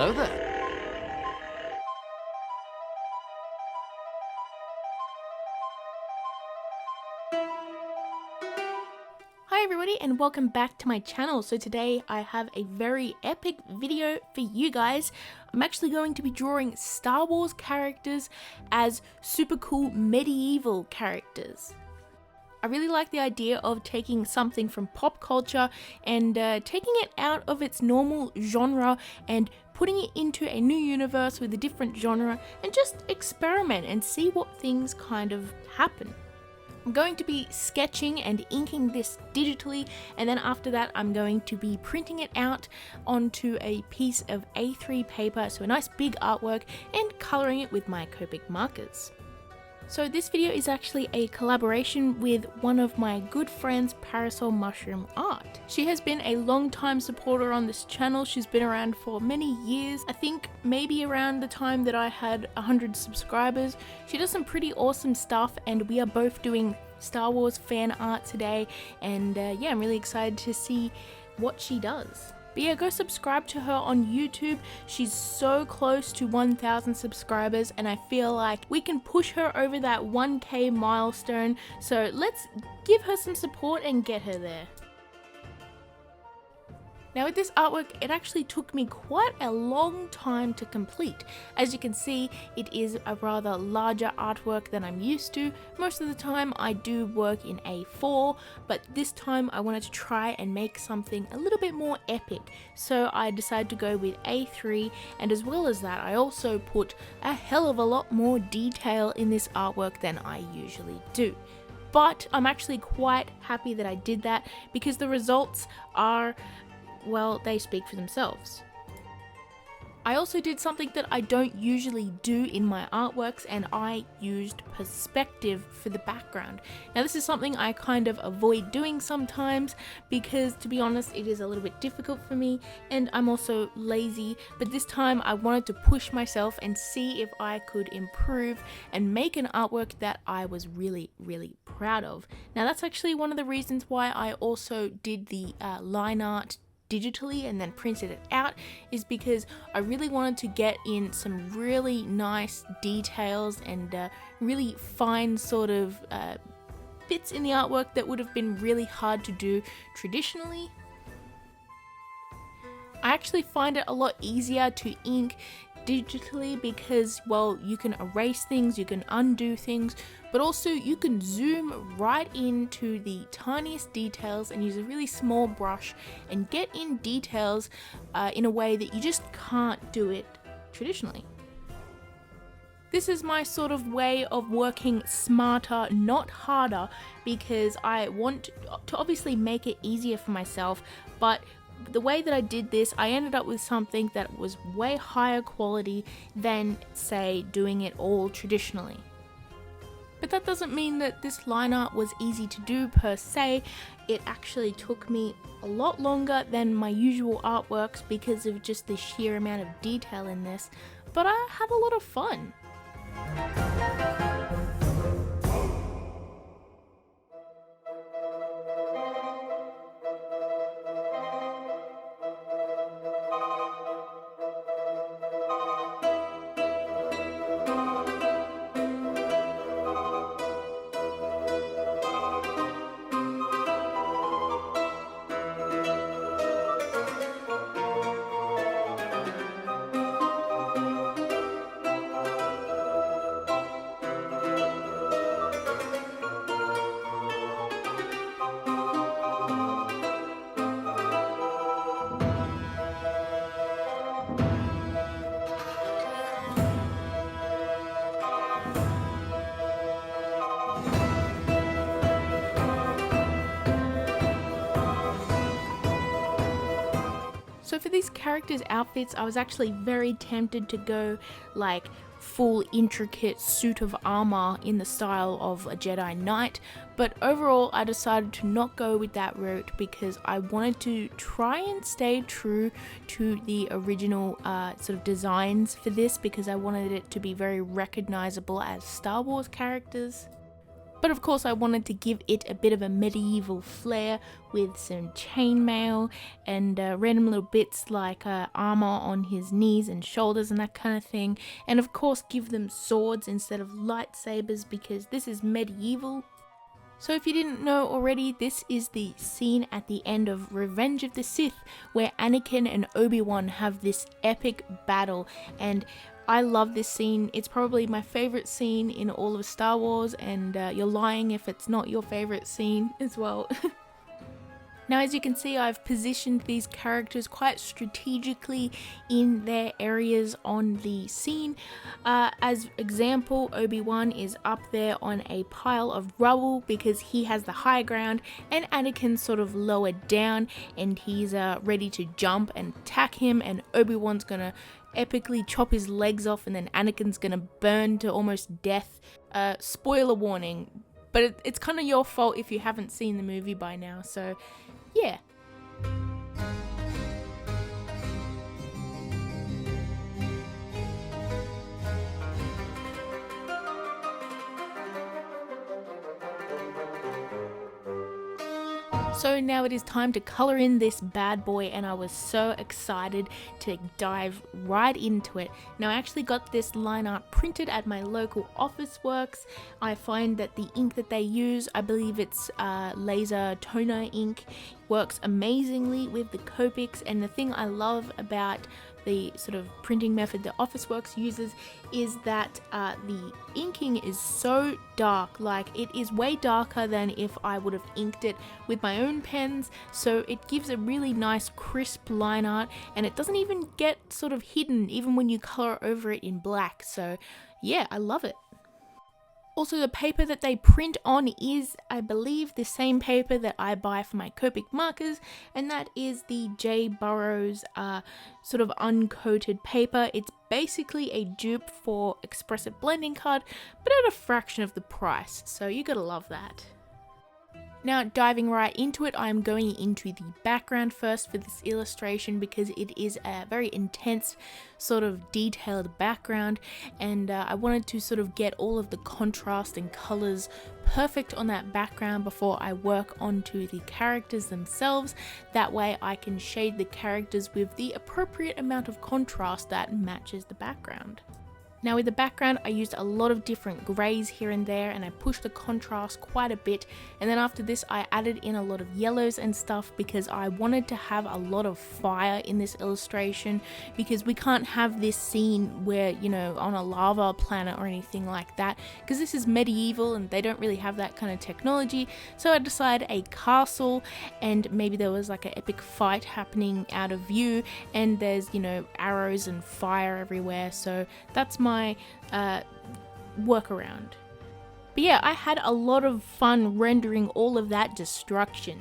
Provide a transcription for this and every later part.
Hello there. Hi everybody and welcome back to my channel. So today I have a very epic video for you guys. I'm actually going to be drawing Star Wars characters as super cool medieval characters. I really like the idea of taking something from pop culture and taking it out of its normal genre and putting it into a new universe with a different genre and just experiment and see what things kind of happen. I'm going to be sketching and inking this digitally, and then after that I'm going to be printing it out onto a piece of A3 paper, so a nice big artwork, and colouring it with my Copic markers. So this video is actually a collaboration with one of my good friends, Parasol Mushroom Art. She has been a long time supporter on this channel. She's been around for many years. I think maybe around the time that I had 100 subscribers. She does some pretty awesome stuff, and we are both doing Star Wars fan art today, and yeah, I'm really excited to see what she does. But yeah, go subscribe to her on YouTube. She's so close to 1,000 subscribers, and I feel like we can push her over that 1K milestone. So let's give her some support and get her there. Now with this artwork, it actually took me quite a long time to complete. As you can see, it is a rather larger artwork than I'm used to. Most of the time I do work in A4, but this time I wanted to try and make something a little bit more epic. So I decided to go with A3, and as well as that, I also put a hell of a lot more detail in this artwork than I usually do. But I'm actually quite happy that I did that because the results are, well, they speak for themselves. I also did something that I don't usually do in my artworks, and I used perspective for the background. Now this is something I kind of avoid doing sometimes because, to be honest, it is a little bit difficult for me, and I'm also lazy, but this time I wanted to push myself and see if I could improve and make an artwork that I was really proud of. Now that's actually one of the reasons why I also did the line art digitally and then printed it out, is because I really wanted to get in some really nice details and really fine sort of bits in the artwork that would have been really hard to do traditionally. I actually find it a lot easier to ink digitally because, well, you can erase things, you can undo things, but also you can zoom right into the tiniest details and use a really small brush and get in details in a way that you just can't do it traditionally. This is my sort of way of working smarter, not harder, because I want to obviously make it easier for myself, but the way that I did this, I ended up with something that was way higher quality than, say, doing it all traditionally. But that doesn't mean that this line art was easy to do per se. It actually took me a lot longer than my usual artworks because of just the sheer amount of detail in this, but I had a lot of fun. So for these characters' outfits, I was actually very tempted to go like full intricate suit of armor in the style of a Jedi Knight, but overall I decided to not go with that route because I wanted to try and stay true to the original sort of designs for this, because I wanted it to be very recognizable as Star Wars characters. But of course I wanted to give it a bit of a medieval flair with some chainmail and random little bits like armor on his knees and shoulders and that kind of thing. And of course give them swords instead of lightsabers because this is medieval. So if you didn't know already, this is the scene at the end of Revenge of the Sith where Anakin and Obi-Wan have this epic battle, and I love this scene. It's probably my favorite scene in all of Star Wars, and you're lying if it's not your favorite scene as well. Now, as you can see, I've positioned these characters quite strategically in their areas on the scene. As example, Obi-Wan is up there on a pile of rubble because he has the high ground, and Anakin's sort of lower down and he's ready to jump and attack him, and Obi-Wan's gonna epically chop his legs off, and then Anakin's gonna burn to almost death. Spoiler warning, but it's kind of your fault if you haven't seen the movie by now, so yeah. So now it is time to color in this bad boy, and I was so excited to dive right into it. Now I actually got this line art printed at my local Office Works. I find that the ink that they use, I believe it's laser toner ink, works amazingly with the Copics, and the thing I love about the sort of printing method that Office Works uses is that the inking is so dark. Like, it is way darker than if I would have inked it with my own pens, so it gives a really nice crisp line art, and it doesn't even get sort of hidden even when you color over it in black. So yeah, I love it. Also, the paper that they print on is, I believe, the same paper that I buy for my Copic markers, and that is the J. Burroughs sort of uncoated paper. It's basically a dupe for Expressive Blending Card, but at a fraction of the price, so you gotta love that. Now, diving right into it, I'm going into the background first for this illustration because it is a very intense sort of detailed background, and I wanted to sort of get all of the contrast and colors perfect on that background before I work onto the characters themselves. That way I can shade the characters with the appropriate amount of contrast that matches the background. Now with the background, I used a lot of different greys here and there, and I pushed the contrast quite a bit, and then after this I added in a lot of yellows and stuff because I wanted to have a lot of fire in this illustration, because we can't have this scene where, you know, on a lava planet or anything like that, because this is medieval and they don't really have that kind of technology. So I decided a castle, and maybe there was like an epic fight happening out of view, and there's, you know, arrows and fire everywhere, so that's my workaround. But yeah, I had a lot of fun rendering all of that destruction.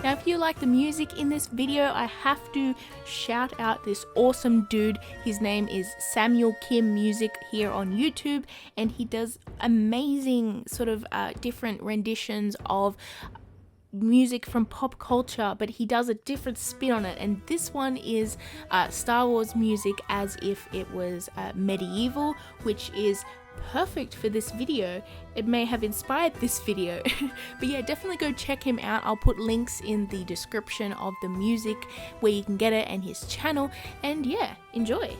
Now, if you like the music in this video, I have to shout out this awesome dude. His name is Samuel Kim Music here on YouTube, and he does amazing sort of different renditions of music from pop culture, but he does a different spin on it, and this one is Star Wars music as if it was medieval, which is perfect for this video. It may have inspired this video. But yeah, definitely go check him out. I'll put links in the description of the music where you can get it and his channel, and yeah, enjoy.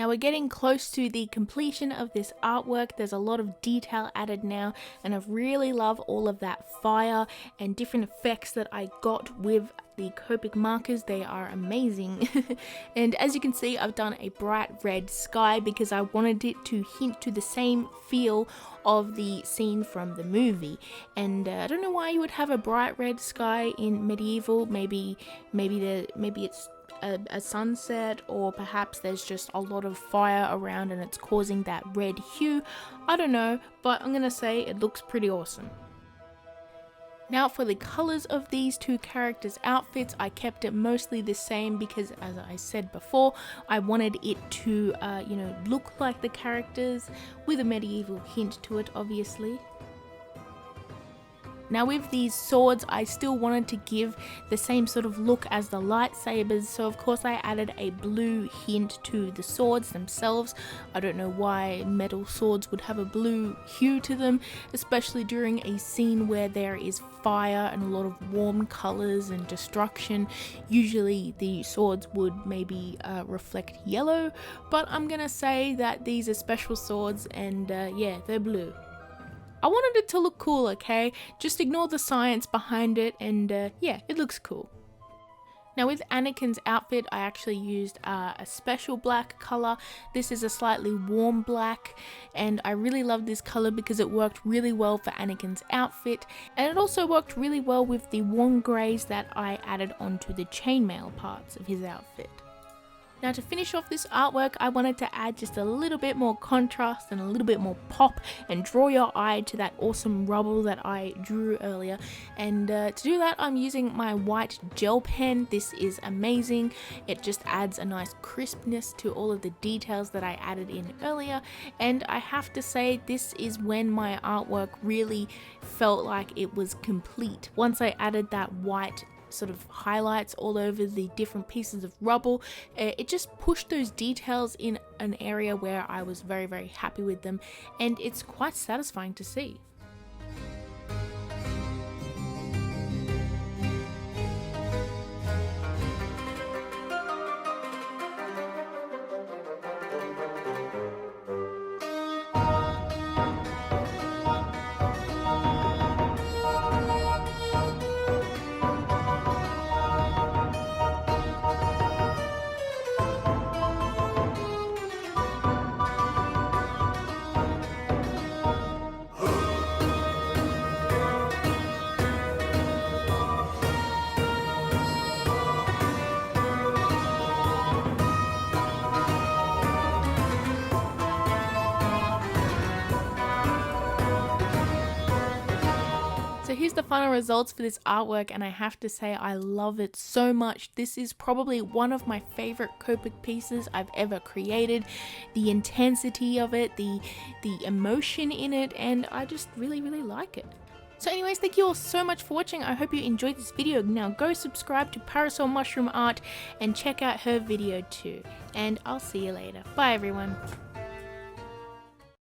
Now we're getting close to the completion of this artwork. There's a lot of detail added now, and I really love all of that fire and different effects that I got with the Copic markers. They are amazing. And as you can see, I've done a bright red sky because I wanted it to hint to the same feel of the scene from the movie. And I don't know why you would have a bright red sky in medieval. Maybe it's a sunset, or perhaps there's just a lot of fire around and it's causing that red hue. I don't know, but I'm gonna say it looks pretty awesome. Now for the colors of these two characters' outfits, I kept it mostly the same because, as I said before, I wanted it to look like the characters with a medieval hint to it, obviously. Now with these swords, I still wanted to give the same sort of look as the lightsabers, so of course I added a blue hint to the swords themselves. I don't know why metal swords would have a blue hue to them, especially during a scene where there is fire and a lot of warm colors and destruction. Usually the swords would maybe reflect yellow, but I'm gonna say that these are special swords, and yeah, they're blue. I wanted it to look cool, okay? Just ignore the science behind it, and yeah, it looks cool. Now with Anakin's outfit, I actually used a special black color. This is a slightly warm black, and I really love this color because it worked really well for Anakin's outfit, and it also worked really well with the warm grays that I added onto the chainmail parts of his outfit. Now to finish off this artwork, I wanted to add just a little bit more contrast and a little bit more pop and draw your eye to that awesome rubble that I drew earlier. And to do that, I'm using my white gel pen. This is amazing. It just adds a nice crispness to all of the details that I added in earlier. And I have to say, this is when my artwork really felt like it was complete. Once I added that white sort of highlights all over the different pieces of rubble, it just pushed those details in an area where I was very, very happy with them, and it's quite satisfying to see. So here's the final results for this artwork, and I have to say I love it so much. This is probably one of my favorite Copic pieces I've ever created. The intensity of it, the emotion in it, and I just really, really like it. So anyways, thank you all so much for watching. I hope you enjoyed this video. Now go subscribe to Parasol Mushroom Art and check out her video too. And I'll see you later. Bye everyone.